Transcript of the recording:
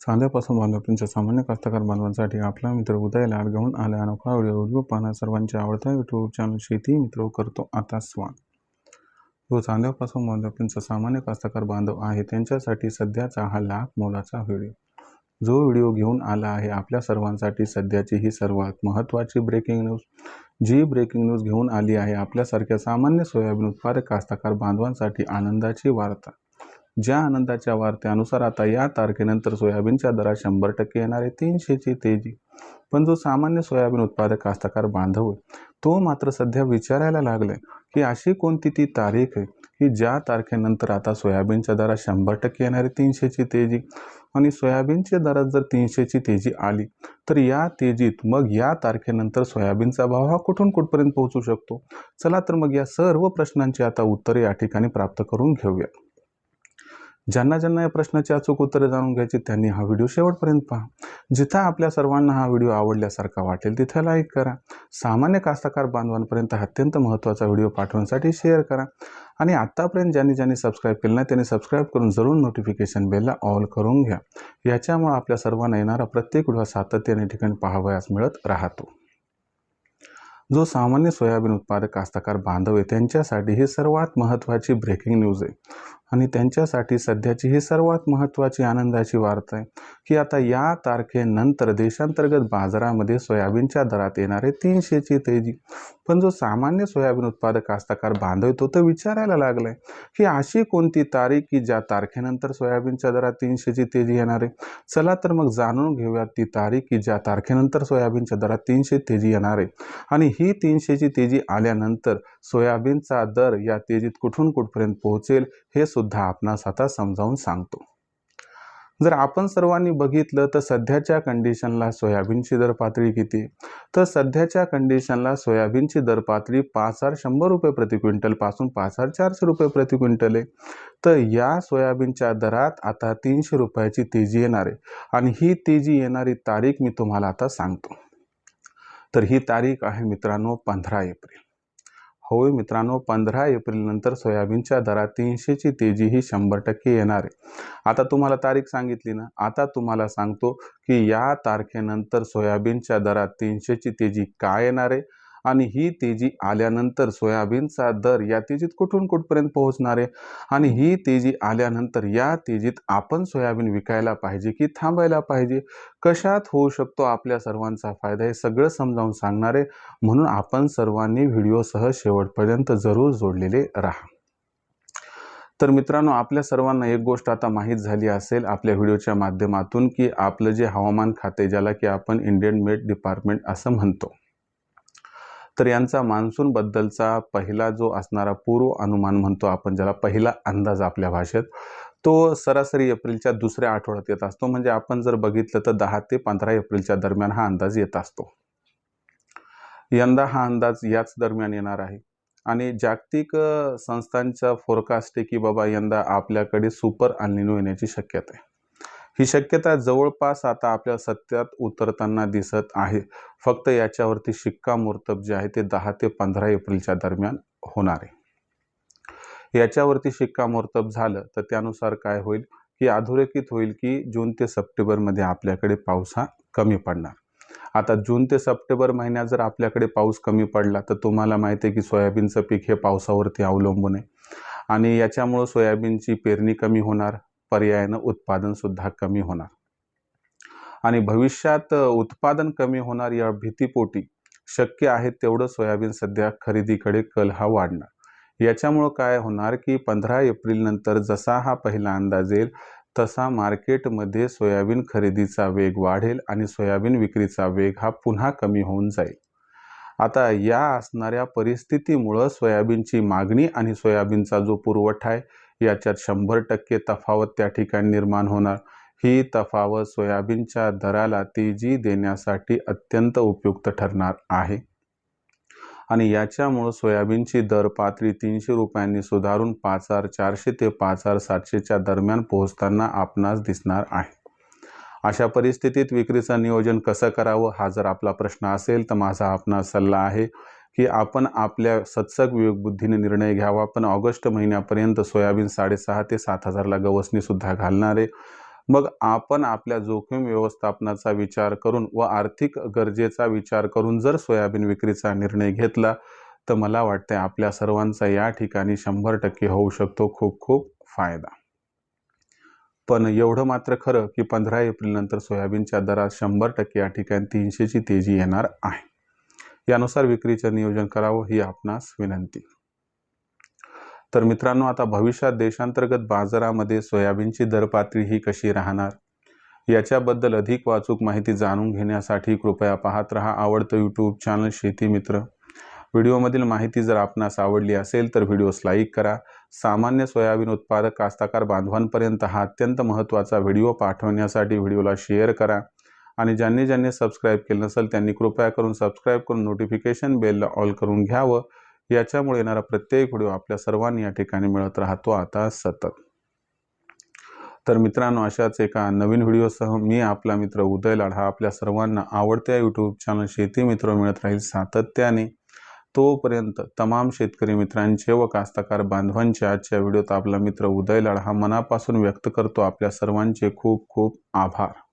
कांद्यापासून बांधापर्यंतच्या सामान्य कास्तकार बांधवांसाठी आपला मित्र उदय लाड घेऊन आला अनोखा व्हिडिओ पाहणं सर्वांच्या आवडता यूट्यूब चॅनल शेती मित्र करतो आता स्वागत. जो कांद्यापासून बांधापर्यंतचा सामान्य कास्तकार बांधव आहे त्यांच्यासाठी सध्याचा हा लाख मोलाचा व्हिडिओ. जो व्हिडिओ घेऊन आला आहे आपल्या सर्वांसाठी सध्याची ही सर्वात महत्त्वाची ब्रेकिंग न्यूज. जी ब्रेकिंग न्यूज घेऊन आली आहे आपल्यासारख्या सामान्य सोयाबीन उत्पादक कास्तकार बांधवांसाठी आनंदाची वार्ता. ज्या आनंदाच्या वार्त्यानुसार आता या तारखेनंतर सोयाबीनच्या दरात 100% येणारे 300ची तेजी. पण जो सामान्य सोयाबीन उत्पादक कास्तकार बांधव तो मात्र सध्या विचारायला लागलाय की अशी कोणती ती तारीख आहे की ज्या तारखेनंतर आता सोयाबीनच्या दरात 100% येणारे 300ची तेजी. आणि सोयाबीनच्या दरात जर 300ची तेजी आली तर या तेजीत मग या तारखेनंतर सोयाबीनचा भाव हा कुठपर्यंत पोहोचू शकतो. चला तर मग या सर्व प्रश्नांची आता उत्तरे या ठिकाणी प्राप्त करून घेऊया. ज्यांना या प्रश्नाची अचूक उत्तरे जाणून घ्यायची त्यांनी हा व्हिडिओ शेवटपर्यंत पहा. जिथं आपल्या सर्वांना हा व्हिडिओ आवडल्यासारखा वाटेल तिथे लाईक करा. सामान्य कास्तकार बांधवांपर्यंत अत्यंत महत्त्वाचा व्हिडिओ पाठवण्यासाठी शेअर करा. आणि आतापर्यंत ज्यांनी सबस्क्राईब केलं नाही त्यांनी सबस्क्राईब करून जरूर नोटिफिकेशन बेलला ऑल करून घ्या. याच्यामुळे आपल्या सर्वांना येणारा प्रत्येक व्हिडिओ सातत्याने ठिकाणी पाहावयास मिळत राहतो. जो सामान्य सोयाबीन उत्पादक कास्तकार बांधव आहे त्यांच्यासाठी ही सर्वात महत्त्वाची ब्रेकिंग न्यूज आहे. आणि त्यांच्यासाठी सध्याची ही सर्वात महत्त्वाची आनंदाची वार्ता आहे की आता या तारखेनंतर देशांतर्गत बाजारामध्ये सोयाबीनच्या दरात येणारे 300ची तेजी. पण जो सामान्य सोयाबीन उत्पादक कास्तकार बांधव तो तर विचारायला लागलाय की अशी कोणती तारीख की ज्या तारखेनंतर सोयाबीनच्या दरात 300ची तेजी येणार आहे. चला तर मग जाणून घेऊयात ती तारीख की ज्या तारखेनंतर सोयाबीनच्या दरात 300 तेजी येणार आहे. आणि ही 300ची तेजी आल्यानंतर सोयाबीनचा दर या तेजीत कुठपर्यंत पोहोचेल हे सुद्धा आपणास आता समजावून सांगतो. जर आपण सर्वांनी बघितलं तर सध्याच्या कंडिशनला सोयाबीनची दर पातळी किती, तर सध्याच्या कंडिशनला सोयाबीनची दर पातळी 5100 रुपये प्रति क्विंटल पासून 5400 रुपये प्रति क्विंटल आहे. तर या सोयाबीनच्या दरात आता 300 रुपयाची तेजी येणार आहे. आणि ही तेजी येणारी तारीख मी तुम्हाला आता सांगतो. तर ही तारीख आहे मित्रांनो 15 एप्रिल. होय मित्रांनो 15 एप्रिल नंतर सोयाबीनच्या दरात 300ची तेजी ही 100% येणार आहे. आता तुम्हाला तारीख सांगितली ना, आता तुम्हाला सांगतो की या तारखेनंतर सोयाबीनच्या दरात 300ची तेजी काय येणार आहे आणि ही तेजी आल्यानंतर सोयाबीनचा दर या तेजीत कुठपर्यंत पोहोचणार आहे. आणि ही तेजी आल्यानंतर या तेजीत आपण सोयाबीन विकायला पाहिजे की थांबायला पाहिजे, कशात होऊ शकतो आपल्या सर्वांचा फायदा हे सगळं समजावून सांगणार आहे. म्हणून आपण सर्वांनी व्हिडिओसह शेवटपर्यंत जरूर जोडलेले राहा. तर मित्रांनो आपल्या सर्वांना एक गोष्ट आता माहीत झाली असेल आपल्या व्हिडिओच्या माध्यमातून की आपलं जे हवामान खाते ज्याला की आपण इंडियन मेट डिपार्टमेंट असं म्हणतो, तर यांचा मान्सून बद्दलचा पहिला जो असणारा पूर्व अनुमान म्हणतो आपण ज्याला पहिला अंदाज आपल्या भाषेत, तो सरासरी एप्रिलच्या दुसऱ्या आठवड्यात येत असतो. म्हणजे आपण जर बघितलं तर 10 ते 15 एप्रिलच्या दरम्यान हा अंदाज येत असतो. यंदा हा अंदाज याच दरम्यान येणार आहे. आणि जागतिक संस्थांचा फोरकास्ट आहे की बाबा यंदा आपल्याकडे सुपर अल निनो येण्याची शक्यता आहे. ही शक्यता जवळपास आता आपल्या सत्यात उतरताना दिसत आहे. फक्त याच्यावरती शिक्कामोर्तब जे आहे ते 10 ते 15 एप्रिलच्या दरम्यान होणार आहे. याच्यावरती शिक्कामोर्तब झालं तर त्यानुसार काय होईल की अधोरेखित होईल की जून ते सप्टेंबरमध्ये आपल्याकडे पाऊस हा कमी पडणार. आता जून ते सप्टेंबर महिन्यात जर आपल्याकडे पाऊस कमी पडला तर तुम्हाला माहिती आहे की सोयाबीनचं पीक हे पावसावरती अवलंबून आहे. आणि याच्यामुळं सोयाबीनची पेरणी कमी होणार, पर्यायानं उत्पादन सुद्धा कमी होणार. आणि भविष्यात उत्पादन कमी होणार या भीतीपोटी शक्य आहे तेवढं सोयाबीन सध्या खरेदीकडे कल हा वाढणार. याच्यामुळं काय होणार की 15 एप्रिल नंतर जसा हा पहिला अंदाज येईल तसा मार्केटमध्ये सोयाबीन खरेदीचा वेग वाढेल आणि सोयाबीन विक्रीचा वेग हा पुन्हा कमी होऊन जाईल. आता या असणाऱ्या परिस्थितीमुळं सोयाबीनची मागणी आणि सोयाबीनचा जो पुरवठा आहे याच्यात 100% तफावत त्या ठिकाणी निर्माण होणार. ही तफावत सोयाबीनच्या दराला तेजी देण्यासाठी अत्यंत उपयुक्त ठरणार आहे. आणि याच्यामुळं सोयाबीनची दर पातळी 300 रुपयांनी सुधारून 5400 ते 5700च्या दरम्यान पोहोचताना आपणास दिसणार आहे. अशा परिस्थितीत विक्रीचं नियोजन कसं करावं हा जर आपला प्रश्न असेल तर माझा आपणास सल्ला आहे की आपण आपल्या सत्सग विवेकबुद्धीने निर्णय घ्यावा. पण ऑगस्ट महिन्यापर्यंत सोयाबीन 6,500 ते 7,000ला गवसणी सुद्धा घालणार आहे. मग आपण आपल्या जोखीम व्यवस्थापनाचा विचार करून व आर्थिक गरजेचा विचार करून जर सोयाबीन विक्रीचा निर्णय घेतला तर मला वाटते आपल्या सर्वांचा या ठिकाणी 100% होऊ शकतो खूप खूप फायदा. पण एवढं मात्र खरं की 15 एप्रिल नंतर सोयाबीनच्या दरात 100% या ठिकाणी 300ची तेजी येणार आहे. यानुसार विक्रीचं नियोजन करावं ही आपणास विनंती. तर मित्रांनो, आता भविष्यात देशांतर्गत बाजारामध्ये सोयाबीनची दर पातळी ही कशी राहणार याच्याबद्दल अधिक वाचूक माहिती जाणून घेण्यासाठी कृपया पाहत रहा आवडतं यूट्यूब चॅनल शेती मित्र. व्हिडिओमधील माहिती जर आपणास आवडली असेल तर व्हिडिओस लाईक करा. सामान्य सोयाबीन उत्पादक कास्तकार बांधवांपर्यंत हा अत्यंत महत्त्वाचा व्हिडिओ पाठवण्यासाठी व्हिडिओला शेअर करा आणि ज्यांनी सबस्क्राईब केलं नसेल त्यांनी कृपया करून सबस्क्राईब करून नोटिफिकेशन बेलला ऑल करून घ्यावं. याच्यामुळे येणारा प्रत्येक व्हिडिओ आपल्या सर्वांनी या ठिकाणी मिळत राहतो आता सतत. तर मित्रांनो, अशाच एका नवीन व्हिडिओसह मी आपला मित्र उदय लाड आपल्या सर्वांना आवडत्या यूट्यूब चॅनल शेती मित्र मिळत राहील सातत्याने. तोपर्यंत तमाम शेतकरी मित्रांचे व कास्तकार बांधवांचे आजच्या व्हिडिओत आपला मित्र उदय लाड मनापासून व्यक्त करतो आपल्या सर्वांचे खूप खूप आभार.